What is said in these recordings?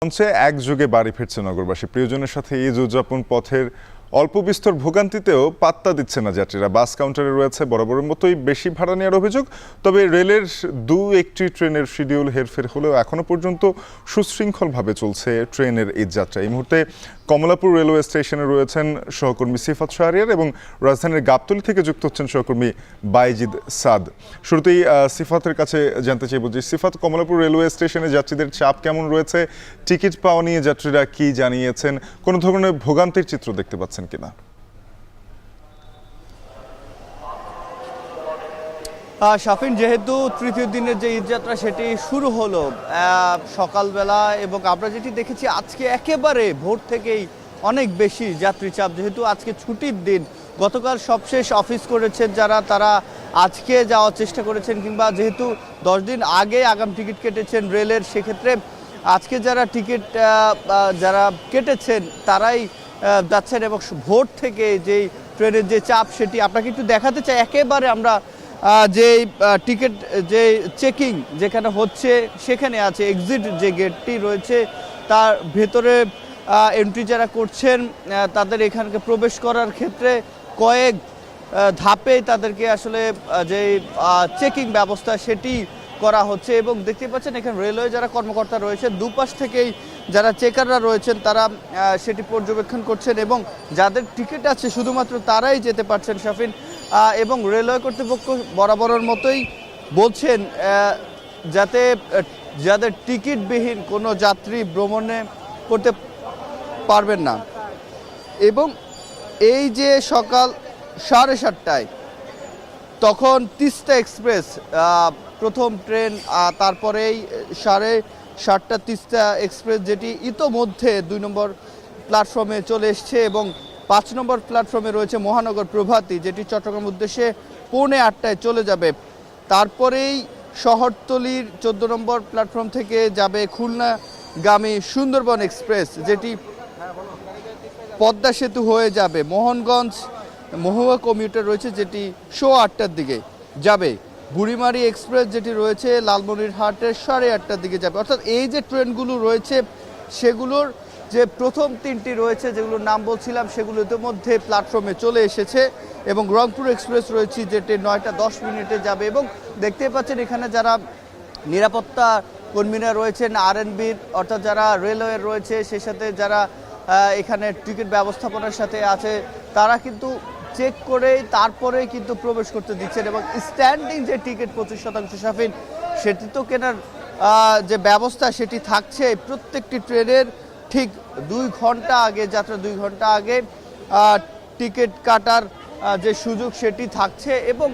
মঞ্চে একযোগে বাড়ি ফিরছে নগরবাসী। প্রিয়জনের সাথে ঈদ উদযাপন পথের অল্প বিস্তর ভোগান্তিতেও পাত্তা দিচ্ছে না যাত্রীরা। বাস কাউন্টারে রয়েছে বরাবরের মতোই বেশি ভাড়া নেওয়ার অভিযোগ। তবে রেলের একটি ট্রেনের শিডিউল হেরফের হলেও এখনো পর্যন্ত সুশৃঙ্খলভাবে চলছে ট্রেনের ঈদ যাত্রা। এই মুহূর্তে কমলাপুর রেলওয়ে স্টেশনে রয়েছেন সহকর্মী সিফাত শাহরিয়ার এবং রাজধানীর গাবতলী থেকে যুক্ত হচ্ছেন সহকর্মী বাইজিদ সাদ। শুরুতেই সিফাতের কাছে জানতে চাইব যে সিফাত, কমলাপুর রেলওয়ে স্টেশনে যাত্রীদের চাপ কেমন রয়েছে? টিকিট পাওয়া নিয়ে যাত্রীরা কি জানিয়েছেন? কোনো ধরনের ভোগান্তির চিত্র দেখতে পাচ্ছেন কিনা? শাফিন, যেহেতু তৃতীয় দিনের যে ঈদযাত্রা সেটি শুরু হলো সকালবেলা, এবং আমরা যেটি দেখেছি আজকে একেবারে ভোর থেকেই অনেক বেশি যাত্রী চাপ। যেহেতু আজকে ছুটির দিন, গতকাল সবশেষ অফিস করেছেন যারা, তারা আজকে যাওয়ার চেষ্টা করেছেন, কিংবা যেহেতু 10 দিন আগে আগাম টিকিট কেটেছেন রেলের, সেক্ষেত্রে আজকে যারা টিকিট যারা কেটেছেন তারাই যাচ্ছেন। এবং ভোর থেকে যেই ট্রেনের যে চাপ সেটি আপনাকে একটু দেখাতে চাই। একেবারে আমরা যে টিকিট যে চেকিং যেখানে হচ্ছে সেখানে আছে, এক্সিট যে গেটটি রয়েছে তার ভেতরে এন্ট্রি যারা করছেন তাদের এখানকে প্রবেশ করার ক্ষেত্রে কয়েক ধাপে তাদেরকে আসলে যে চেকিং ব্যবস্থা সেটি করা হচ্ছে। এবং দেখতে পাচ্ছেন এখানে রেলওয়ে যারা কর্মকর্তা রয়েছেন দুপাশ থেকেই যারা চেকাররা রয়েছেন তারা সেটি পর্যবেক্ষণ করছেন, এবং যাদের টিকিট আছে শুধুমাত্র তারাই যেতে পারছেন শাফিন। এবং রেলওয়ে কর্তৃপক্ষ বরাবরের মতোই বলছেন যাতে যাদের টিকিটবিহীন কোনো যাত্রী ভ্রমণে করতে পারবেন না। এবং এই যে সকাল 7:30টায় তখন তিস্তা এক্সপ্রেস প্রথম ট্রেন, তারপরেই 7:30টা তিস্তা এক্সপ্রেস যেটি ইতোমধ্যে 2 নম্বর প্ল্যাটফর্মে চলে এসছে, এবং 5 নম্বর প্ল্যাটফর্মে রয়েছে মহানগর প্রভাতী যেটি চট্টগ্রাম উদ্দেশ্যে 7:45টায় চলে যাবে। তারপরেই শহরতলির 14 নম্বর প্ল্যাটফর্ম থেকে যাবে খুলনাগামী সুন্দরবন এক্সপ্রেস যেটি পদ্মা সেতু হয়ে যাবে মোহনগঞ্জ মহুয়া কমিউটার রয়েছে যেটি 8:30টার দিকে যাবে। বুড়িমারি এক্সপ্রেস যেটি রয়েছে লালমনিরহাটের 8:30টার দিকে যাবে। অর্থাৎ এই যে ট্রেনগুলো রয়েছে সেগুলোর যে প্রথম 3টি রয়েছে যেগুলোর নাম বলছিলাম সেগুলো ইতিমধ্যে প্ল্যাটফর্মে চলে এসেছে, এবং রংপুর এক্সপ্রেস রয়েছে যেটি 9:10 যাবে। এবং দেখতে পাচ্ছেন এখানে যারা নিরাপত্তা কর্মীরা রয়েছেন আরএনবির, অর্থাৎ যারা রেলওয়ে রয়েছে, সেই সাথে যারা এখানে টিকিট ব্যবস্থাপনার সাথে আছে, তারা কিন্তু চেক করে তারপরে কিন্তু প্রবেশ করতে দিচ্ছেন। এবং স্ট্যান্ডিং যে টিকিট 25% শাফিন, সেটি তো কেনার যে ব্যবস্থা সেটি থাকছে প্রত্যেকটি ট্রেনের ঠিক 2 ঘন্টা আগে, যাত্রা 2 ঘন্টা আগে টিকিট কাটার যে সুযোগ সেটি থাকছে। এবং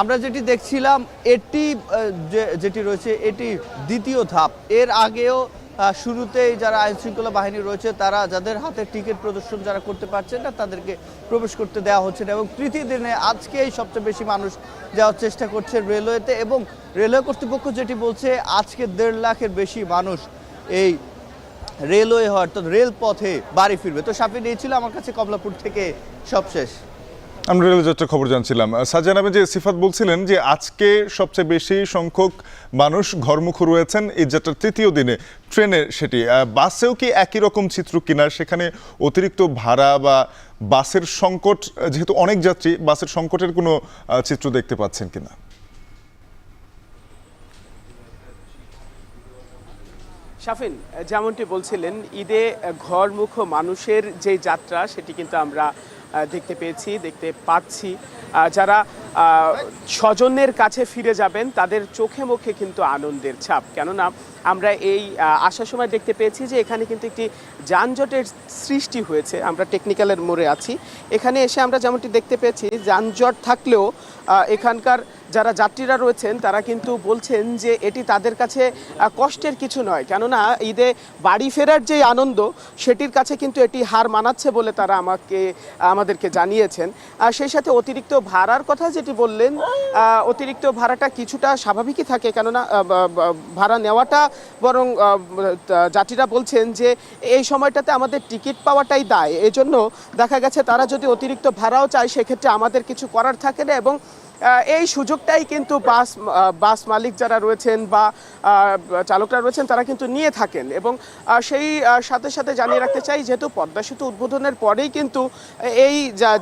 আমরা যেটি দেখছিলাম এটি যেটি রয়েছে এটি দ্বিতীয় ধাপ। এর আগেও শুরুতেই যারা আইনশৃঙ্খলা বাহিনী রয়েছে তারা যাদের হাতে টিকিট প্রদর্শন যারা করতে পারছেন না তাদেরকে প্রবেশ করতে দেওয়া হচ্ছে না। এবং তৃতীয় দিনে আজকেই সবচেয়ে বেশি মানুষ যাওয়ার চেষ্টা করছে রেলওয়েতে, এবং রেলওয়ে কর্তৃপক্ষ যেটি বলছে আজকে 1.5 লাখের বেশি মানুষ এই রেলওয়ে অর্থাৎ রেলপথে বাড়ি ফিরবে। তো শাফিন, এই ছিল আমার কাছে কমলাপুর থেকে সবশেষ। আমরা রেল যাত্রার খবর জানছিলাম। জানাবেন যে সিফাত বলছিলেন যে আজকে সবচেয়ে বেশি সংখ্যক মানুষ ঘরমুখ রয়েছেন এই যাত্রার তৃতীয় দিনে ট্রেনে, সেটি বাসেও কি একই রকম চিত্র কিনা? সেখানে অতিরিক্ত ভাড়া বা বাসের সংকট, যেহেতু অনেক যাত্রী, বাসের সংকটের কোনো চিত্র দেখতে পাচ্ছেন কিনা? শাফিন, যেমনটি বলছিলেন ঈদে ঘরমুখ মানুষের যে যাত্রা সেটি কিন্তু আমরা দেখতে পাচ্ছি। যারা স্বজনের কাছে ফিরে যাবেন তাদের চোখে মুখে কিন্তু আনন্দের ছাপ, কেননা আমরা এই আসার সময় দেখতে পেয়েছি যে এখানে কিন্তু একটি যানজটের সৃষ্টি হয়েছে। আমরা টেকনিক্যালের মোড়ে আছি, এখানে এসে আমরা যেমনটি দেখতে পেয়েছি যানজট থাকলেও এখানকার যারা যাত্রীরা রয়েছেন তারা কিন্তু বলছেন যে এটি তাদের কাছে কষ্টের কিছু নয়, কেননা ঈদে বাড়ি ফেরার যে আনন্দ সেটির কাছে কিন্তু এটি হার মানাচ্ছে বলে তারা আমাদেরকে জানিয়েছেন। সেই সাথে অতিরিক্ত ভাড়ার কথা যেটি বললেন, অতিরিক্ত ভাড়াটা কিছুটা স্বাভাবিকই থাকে, কেননা ভাড়া নেওয়াটা বরং যাত্রীরা বলছেন যে এই সময়টাতে আমাদের টিকিট পাওয়াটাই দায়। এজন্য দেখা গেছে তারা যদি অতিরিক্ত ভাড়াও চায় সেক্ষেত্রে আমাদের কিছু করার থাকে না, এবং এই সুযোগটাই কিন্তু বাস মালিক যারা রয়েছেন বা চালকরা রয়েছেন তারা কিন্তু নিয়ে থাকেন। এবং সেই সাথে সাথে জানিয়ে রাখতে চাই, যেহেতু পদ্মা সেতু উদ্বোধনের পরেই কিন্তু এই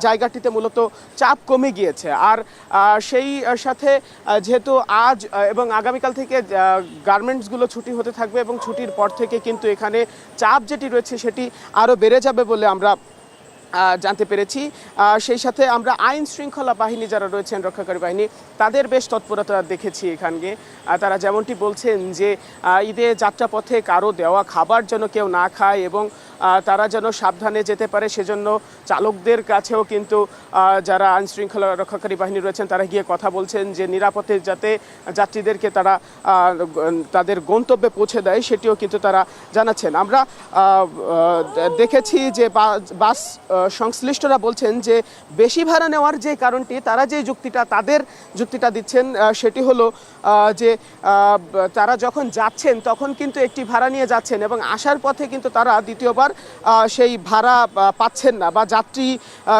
জায়গাটিতে মূলত চাপ কমে গিয়েছে। আর সেই সাথে যেহেতু আজ এবং আগামীকাল থেকে গার্মেন্টসগুলো ছুটি হতে থাকবে এবং ছুটির পর থেকে কিন্তু এখানে চাপ যেটি রয়েছে সেটি আরও বেড়ে যাবে বলে আমরা জানতে পেরেছি। সেই সাথে আমরা আইন শৃঙ্খলা বাহিনী যারা রয়েছেন, রক্ষাকারী বাহিনী, তাদের বেশ তৎপরতা দেখেছি এখানে। তারা যেমনটি বলছেন যে ঈদে যাত্রাপথে কারো দেওয়া খাবার যেন কেউ না খায় এবং তারা যেন সাবধানে যেতে পারে, সেজন্য চালকদের কাছেও কিন্তু যারা আইন শৃঙ্খলা রক্ষাকারী বাহিনী রয়েছেন তারা গিয়ে কথা বলছেন যে নিরাপদে যাতে যাত্রীদেরকে তারা তাদের গন্তব্যে পৌঁছে দেয় সেটিও কিন্তু তারা জানাচ্ছেন। আমরা দেখেছি যে বাস সংশ্লিষ্টরা বলছেন যে বেশি ভাড়া নেওয়ার যে কারণটি, তারা যে তাদের যুক্তিটা দিচ্ছেন সেটি হলো যে তারা যখন যাচ্ছেন তখন কিন্তু একটি ভাড়া নিয়ে যাচ্ছেন এবং আসার পথে কিন্তু তারা দ্বিতীয়বার সেই ভাড়া পাচ্ছেন না বা যাত্রী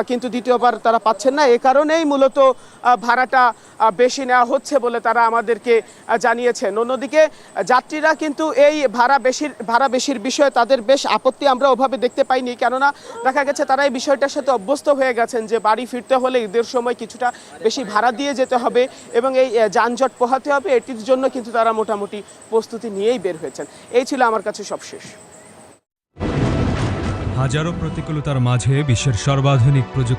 কিন্তু দ্বিতীয়বার তারা পাচ্ছেন না। এ কারণেই মূলত ভাড়াটা বেশি নেওয়া হচ্ছে বলে তারা আমাদেরকে জানিয়েছেন। অন্যদিকে যাত্রীরা কিন্তু এই ভাড়া বেশির বিষয়ে তাদের বেশ আপত্তি আমরা ওভাবে দেখতে পাইনি, কেননা দেখা গেছে তারা এই বিষয়টার সাথে অভ্যস্ত হয়ে গেছেন যে বাড়ি ফিরতে হলে ঈদের সময় কিছুটা বেশি ভাড়া দিয়ে যেতে হবে এবং এই যানজট পোহাতে হবে, এটির জন্য কিন্তু তারা মোটামুটি প্রস্তুতি নিয়েই বের হয়েছেন। এই ছিল আমার কাছে সবশেষ। হাজারো প্রতিকূলতার মাঝে বিশ্বের সর্বাধুনিক প্রযুক্তি